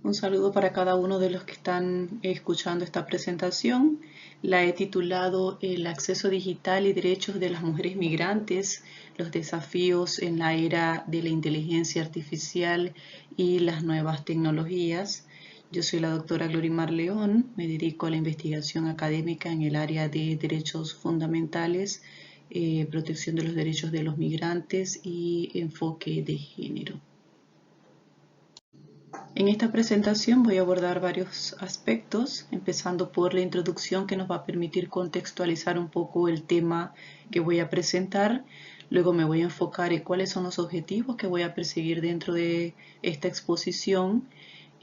Un saludo para cada uno de los que están escuchando esta presentación. La he titulado El acceso digital y derechos de las mujeres migrantes, los desafíos en la era de la inteligencia artificial y las nuevas tecnologías. Yo soy la doctora Glorimar León, me dedico a la investigación académica en el área de derechos fundamentales, protección de los derechos de los migrantes y enfoque de género. En esta presentación voy a abordar varios aspectos, empezando por la introducción que nos va a permitir contextualizar un poco el tema que voy a presentar. Luego me voy a enfocar en cuáles son los objetivos que voy a perseguir dentro de esta exposición,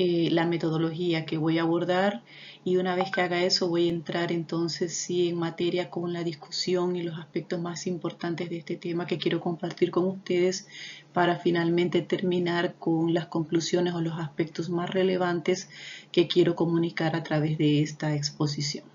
la metodología que voy a abordar, y una vez que haga eso voy a entrar entonces sí en materia con la discusión y los aspectos más importantes de este tema que quiero compartir con ustedes para finalmente terminar con las conclusiones o los aspectos más relevantes que quiero comunicar a través de esta exposición.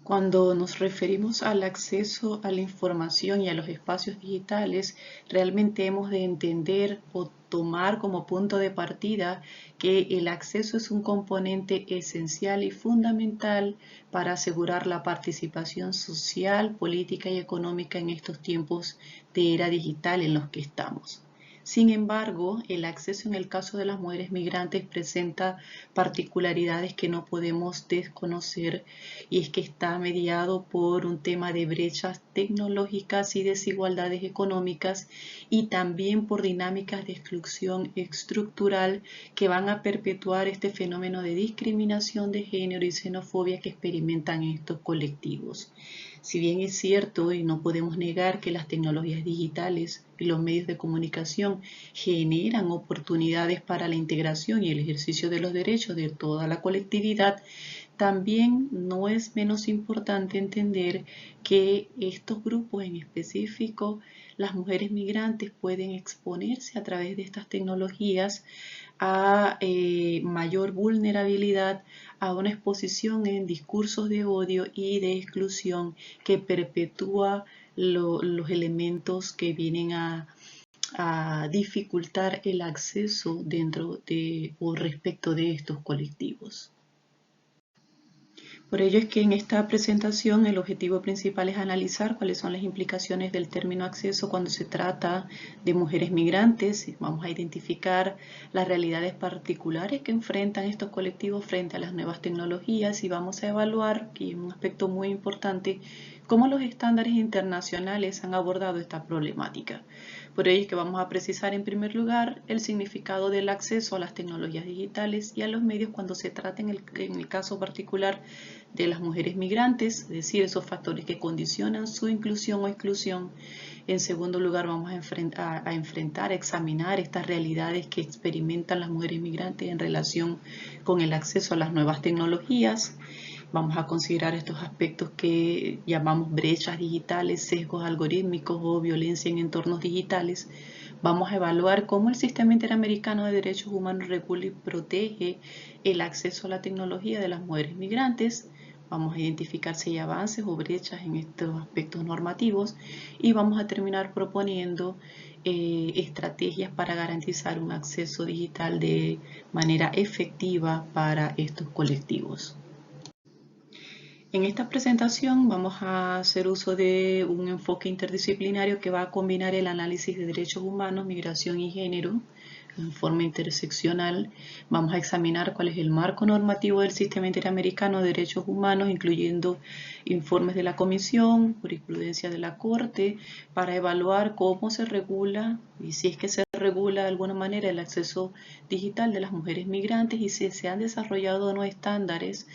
Cuando nos referimos al acceso a la información y a los espacios digitales, realmente hemos de entender o tomar como punto de partida que el acceso es un componente esencial y fundamental para asegurar la participación social, política y económica en estos tiempos de era digital en los que estamos. Sin embargo, el acceso en el caso de las mujeres migrantes presenta particularidades que no podemos desconocer, y es que está mediado por un tema de brechas tecnológicas y desigualdades económicas, y también por dinámicas de exclusión estructural que van a perpetuar este fenómeno de discriminación de género y xenofobia que experimentan estos colectivos. Si bien es cierto y no podemos negar que las tecnologías digitales y los medios de comunicación generan oportunidades para la integración y el ejercicio de los derechos de toda la colectividad, también no es menos importante entender que estos grupos, en específico las mujeres migrantes, pueden exponerse a través de estas tecnologías a mayor vulnerabilidad, a una exposición en discursos de odio y de exclusión que perpetúa los elementos que vienen a dificultar el acceso dentro de o respecto de estos colectivos. Por ello es que en esta presentación el objetivo principal es analizar cuáles son las implicaciones del término acceso cuando se trata de mujeres migrantes. Vamos a identificar las realidades particulares que enfrentan estos colectivos frente a las nuevas tecnologías, y vamos a evaluar, y es un aspecto muy importante, cómo los estándares internacionales han abordado esta problemática. Por ello es que vamos a precisar en primer lugar el significado del acceso a las tecnologías digitales y a los medios cuando se trata en el caso particular de las mujeres migrantes, es decir, esos factores que condicionan su inclusión o exclusión. En segundo lugar, vamos a examinar estas realidades que experimentan las mujeres migrantes en relación con el acceso a las nuevas tecnologías. Vamos a considerar estos aspectos que llamamos brechas digitales, sesgos algorítmicos o violencia en entornos digitales. Vamos a evaluar cómo el Sistema Interamericano de Derechos Humanos regula y protege el acceso a la tecnología de las mujeres migrantes. Vamos a identificar si hay avances o brechas en estos aspectos normativos, y vamos a terminar proponiendo estrategias para garantizar un acceso digital de manera efectiva para estos colectivos. En esta presentación vamos a hacer uso de un enfoque interdisciplinario que va a combinar el análisis de derechos humanos, migración y género en forma interseccional. Vamos a examinar cuál es el marco normativo del Sistema Interamericano de Derechos Humanos, incluyendo informes de la Comisión, jurisprudencia de la Corte, para evaluar cómo se regula y si es que se regula de alguna manera el acceso digital de las mujeres migrantes, y si se han desarrollado o no estándares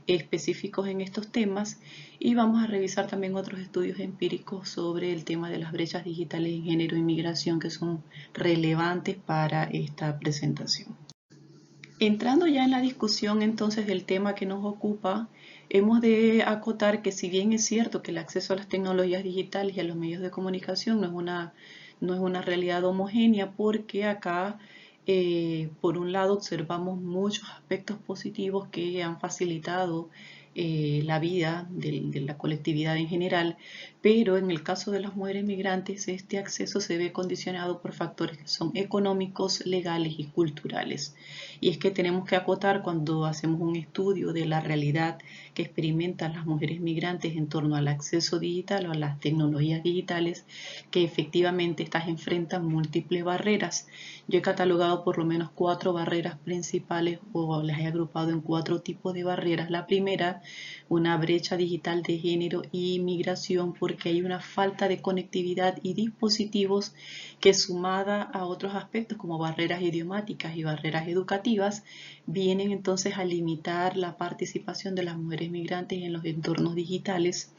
específicos en estos temas. Y vamos a revisar también otros estudios empíricos sobre el tema de las brechas digitales en género y migración que son relevantes para esta presentación. Entrando ya en la discusión entonces del tema que nos ocupa, hemos de acotar que si bien es cierto que el acceso a las tecnologías digitales y a los medios de comunicación no es una realidad homogénea, porque acá por un lado observamos muchos aspectos positivos que han facilitado la vida de la colectividad en general, pero en el caso de las mujeres migrantes este acceso se ve condicionado por factores que son económicos, legales y culturales. Y es que tenemos que acotar cuando hacemos un estudio de la realidad que experimentan las mujeres migrantes en torno al acceso digital o a las tecnologías digitales, que efectivamente estas enfrentan múltiples barreras. Yo he catalogado por lo menos 4 barreras principales o las he agrupado en 4 tipos de barreras. La primera, una brecha digital de género y migración, porque hay una falta de conectividad y dispositivos que, sumada a otros aspectos como barreras idiomáticas y barreras educativas, vienen entonces a limitar la participación de las mujeres migrantes en los entornos digitales.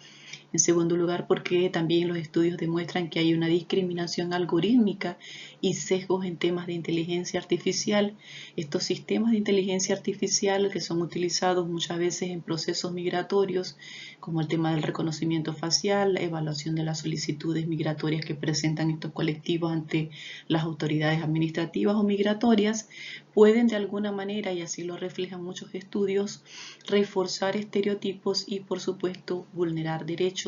En segundo lugar, porque también los estudios demuestran que hay una discriminación algorítmica y sesgos en temas de inteligencia artificial. Estos sistemas de inteligencia artificial que son utilizados muchas veces en procesos migratorios, como el tema del reconocimiento facial, la evaluación de las solicitudes migratorias que presentan estos colectivos ante las autoridades administrativas o migratorias, pueden de alguna manera, y así lo reflejan muchos estudios, reforzar estereotipos y por supuesto vulnerar derechos.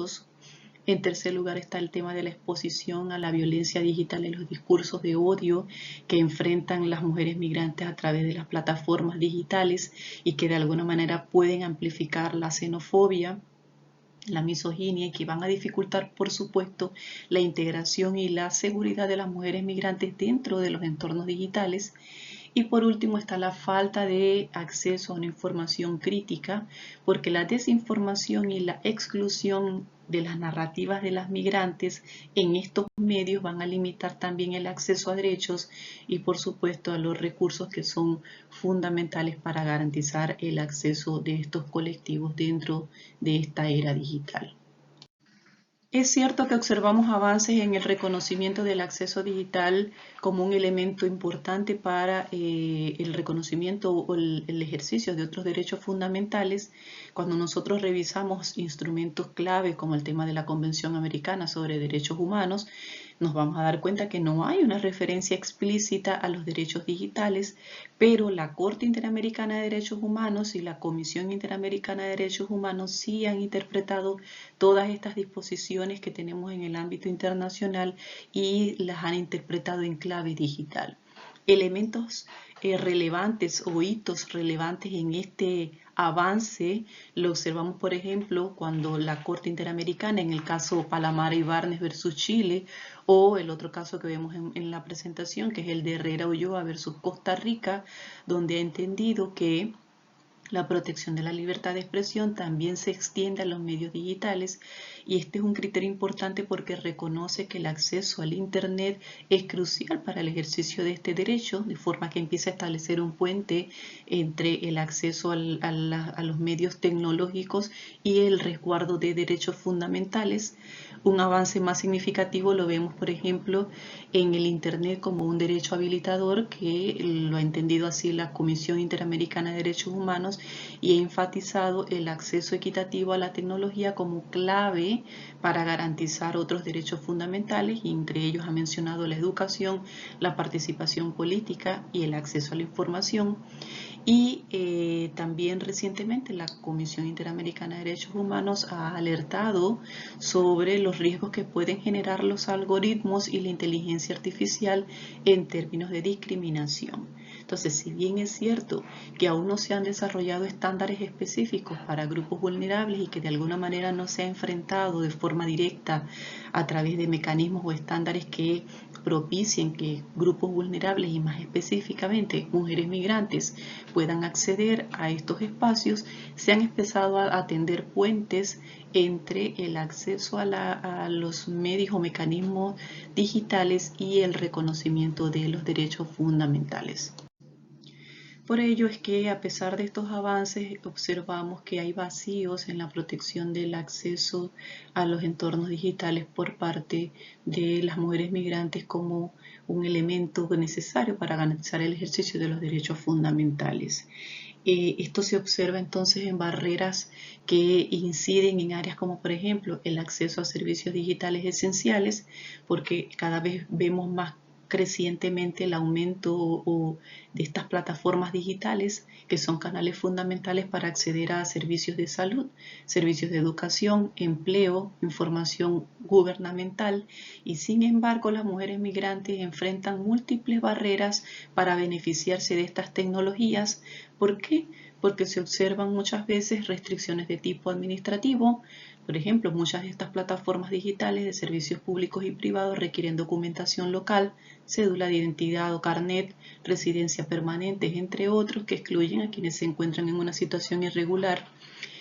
En tercer lugar está el tema de la exposición a la violencia digital y los discursos de odio que enfrentan las mujeres migrantes a través de las plataformas digitales y que de alguna manera pueden amplificar la xenofobia, la misoginia, y que van a dificultar, por supuesto, la integración y la seguridad de las mujeres migrantes dentro de los entornos digitales. Y por último está la falta de acceso a una información crítica, porque la desinformación y la exclusión de las narrativas de las migrantes en estos medios van a limitar también el acceso a derechos y por supuesto a los recursos que son fundamentales para garantizar el acceso de estos colectivos dentro de esta era digital. Es cierto que observamos avances en el reconocimiento del acceso digital como un elemento importante para el reconocimiento o el ejercicio de otros derechos fundamentales. Cuando nosotros revisamos instrumentos clave como el tema de la Convención Americana sobre Derechos Humanos, nos vamos a dar cuenta que no hay una referencia explícita a los derechos digitales, pero la Corte Interamericana de Derechos Humanos y la Comisión Interamericana de Derechos Humanos sí han interpretado todas estas disposiciones que tenemos en el ámbito internacional y las han interpretado en clave digital. Elementos relevantes o hitos relevantes en este avance lo observamos, por ejemplo, cuando la Corte Interamericana, en el caso Palamara y Barnes versus Chile, o el otro caso que vemos en la presentación, que es el de Herrera Ulloa versus Costa Rica, donde ha entendido que la protección de la libertad de expresión también se extiende a los medios digitales, y este es un criterio importante porque reconoce que el acceso al Internet es crucial para el ejercicio de este derecho, de forma que empieza a establecer un puente entre el acceso a los medios tecnológicos y el resguardo de derechos fundamentales. Un avance más significativo lo vemos, por ejemplo, en el Internet como un derecho habilitador, que lo ha entendido así la Comisión Interamericana de Derechos Humanos y ha enfatizado el acceso equitativo a la tecnología como clave para garantizar otros derechos fundamentales, y entre ellos ha mencionado la educación, la participación política y el acceso a la información. Y también recientemente la Comisión Interamericana de Derechos Humanos ha alertado sobre los riesgos que pueden generar los algoritmos y la inteligencia artificial en términos de discriminación. Entonces, si bien es cierto que aún no se han desarrollado estándares específicos para grupos vulnerables y que de alguna manera no se ha enfrentado de forma directa a través de mecanismos o estándares que propicien que grupos vulnerables y más específicamente mujeres migrantes puedan acceder a estos espacios, se han empezado a tender puentes entre el acceso a los medios o mecanismos digitales y el reconocimiento de los derechos fundamentales. Por ello es que, a pesar de estos avances, observamos que hay vacíos en la protección del acceso a los entornos digitales por parte de las mujeres migrantes como un elemento necesario para garantizar el ejercicio de los derechos fundamentales. Esto se observa entonces en barreras que inciden en áreas como, por ejemplo, el acceso a servicios digitales esenciales, porque cada vez vemos más crecientemente el aumento de estas plataformas digitales que son canales fundamentales para acceder a servicios de salud, servicios de educación, empleo, información gubernamental, y sin embargo las mujeres migrantes enfrentan múltiples barreras para beneficiarse de estas tecnologías. ¿Por qué? Porque se observan muchas veces restricciones de tipo administrativo. Por ejemplo, muchas de estas plataformas digitales de servicios públicos y privados requieren documentación local, cédula de identidad o carnet, residencia permanente, entre otros, que excluyen a quienes se encuentran en una situación irregular.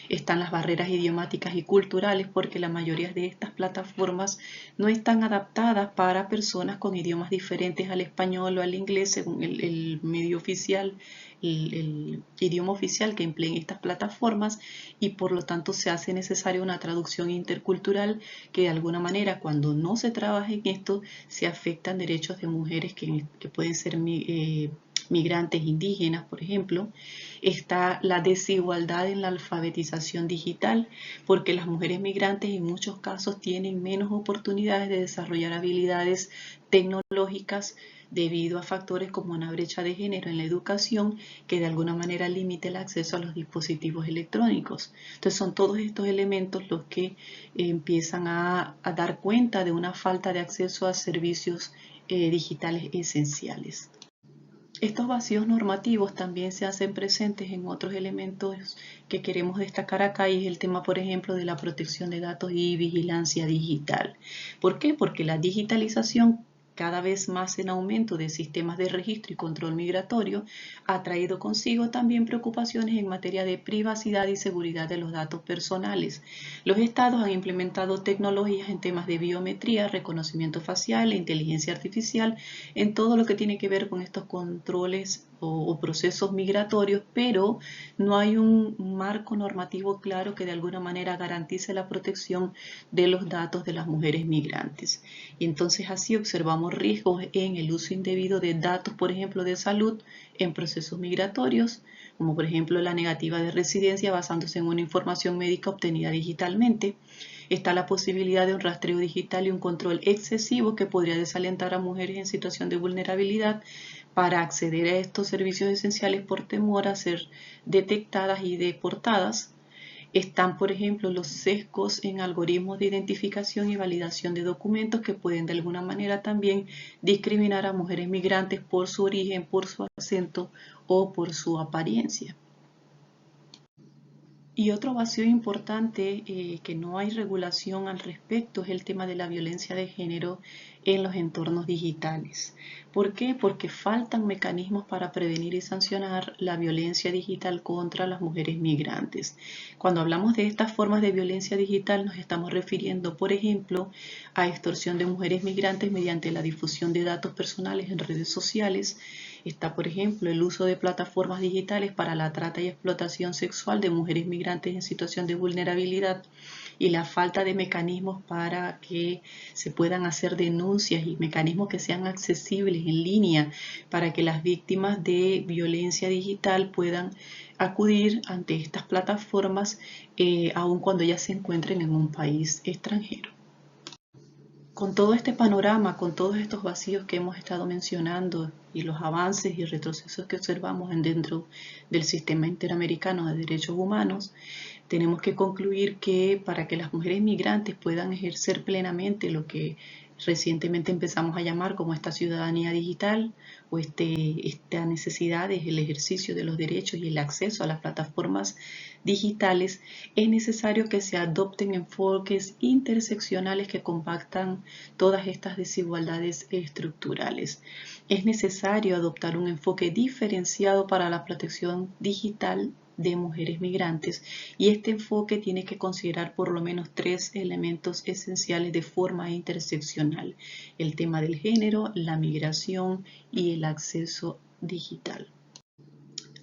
Están las barreras idiomáticas y culturales, porque la mayoría de estas plataformas no están adaptadas para personas con idiomas diferentes al español o al inglés, según el medio oficial, el idioma oficial que empleen estas plataformas, y por lo tanto se hace necesaria una traducción intercultural que de alguna manera, cuando no se trabaja en esto, se afectan derechos de mujeres que pueden ser migrantes indígenas, por ejemplo. Está la desigualdad en la alfabetización digital, porque las mujeres migrantes en muchos casos tienen menos oportunidades de desarrollar habilidades tecnológicas debido a factores como una brecha de género en la educación que de alguna manera limita el acceso a los dispositivos electrónicos. Entonces son todos estos elementos los que empiezan a dar cuenta de una falta de acceso a servicios digitales esenciales. Estos vacíos normativos también se hacen presentes en otros elementos que queremos destacar acá, y es el tema, por ejemplo, de la protección de datos y vigilancia digital. ¿Por qué? Porque la digitalización, cada vez más en aumento de sistemas de registro y control migratorio, ha traído consigo también preocupaciones en materia de privacidad y seguridad de los datos personales. Los estados han implementado tecnologías en temas de biometría, reconocimiento facial e inteligencia artificial en todo lo que tiene que ver con estos controles o procesos migratorios, pero no hay un marco normativo claro que de alguna manera garantice la protección de los datos de las mujeres migrantes. Y entonces así observamos riesgos en el uso indebido de datos, por ejemplo, de salud en procesos migratorios, como por ejemplo la negativa de residencia basándose en una información médica obtenida digitalmente. Está la posibilidad de un rastreo digital y un control excesivo que podría desalentar a mujeres en situación de vulnerabilidad para acceder a estos servicios esenciales por temor a ser detectadas y deportadas. Están, por ejemplo, los sesgos en algoritmos de identificación y validación de documentos que pueden de alguna manera también discriminar a mujeres migrantes por su origen, por su acento o por su apariencia. Y otro vacío importante que no hay regulación al respecto es el tema de la violencia de género en los entornos digitales. ¿Por qué? Porque faltan mecanismos para prevenir y sancionar la violencia digital contra las mujeres migrantes. Cuando hablamos de estas formas de violencia digital nos estamos refiriendo, por ejemplo, a extorsión de mujeres migrantes mediante la difusión de datos personales en redes sociales. Está, por ejemplo, el uso de plataformas digitales para la trata y explotación sexual de mujeres migrantes en situación de vulnerabilidad, y la falta de mecanismos para que se puedan hacer denuncias y mecanismos que sean accesibles en línea para que las víctimas de violencia digital puedan acudir ante estas plataformas aun cuando ya se encuentren en un país extranjero. Con todo este panorama, con todos estos vacíos que hemos estado mencionando y los avances y retrocesos que observamos dentro del sistema interamericano de derechos humanos, tenemos que concluir que para que las mujeres migrantes puedan ejercer plenamente lo que recientemente empezamos a llamar como esta ciudadanía digital o esta necesidad es el ejercicio de los derechos y el acceso a las plataformas digitales, es necesario que se adopten enfoques interseccionales que compactan todas estas desigualdades estructurales. Es necesario adoptar un enfoque diferenciado para la protección digital de mujeres migrantes, y este enfoque tiene que considerar por lo menos 3 elementos esenciales de forma interseccional: el tema del género, la migración y el acceso digital.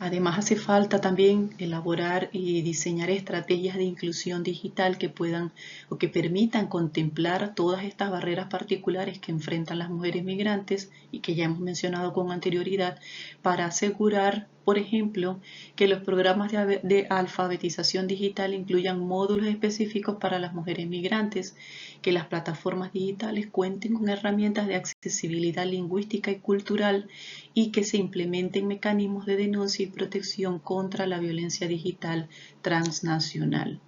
Además, hace falta también elaborar y diseñar estrategias de inclusión digital que puedan o que permitan contemplar todas estas barreras particulares que enfrentan las mujeres migrantes y que ya hemos mencionado con anterioridad, para asegurar Por ejemplo, que los programas de alfabetización digital incluyan módulos específicos para las mujeres migrantes, que las plataformas digitales cuenten con herramientas de accesibilidad lingüística y cultural y que se implementen mecanismos de denuncia y protección contra la violencia digital transnacional.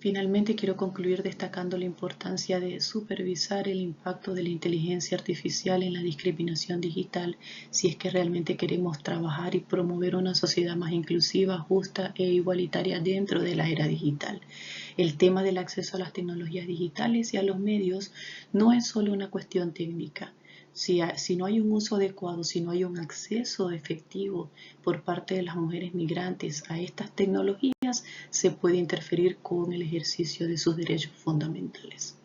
Finalmente, quiero concluir destacando la importancia de supervisar el impacto de la inteligencia artificial en la discriminación digital si es que realmente queremos trabajar y promover una sociedad más inclusiva, justa e igualitaria dentro de la era digital. El tema del acceso a las tecnologías digitales y a los medios no es solo una cuestión técnica. Si no hay un uso adecuado, si no hay un acceso efectivo por parte de las mujeres migrantes a estas tecnologías, se puede interferir con el ejercicio de sus derechos fundamentales.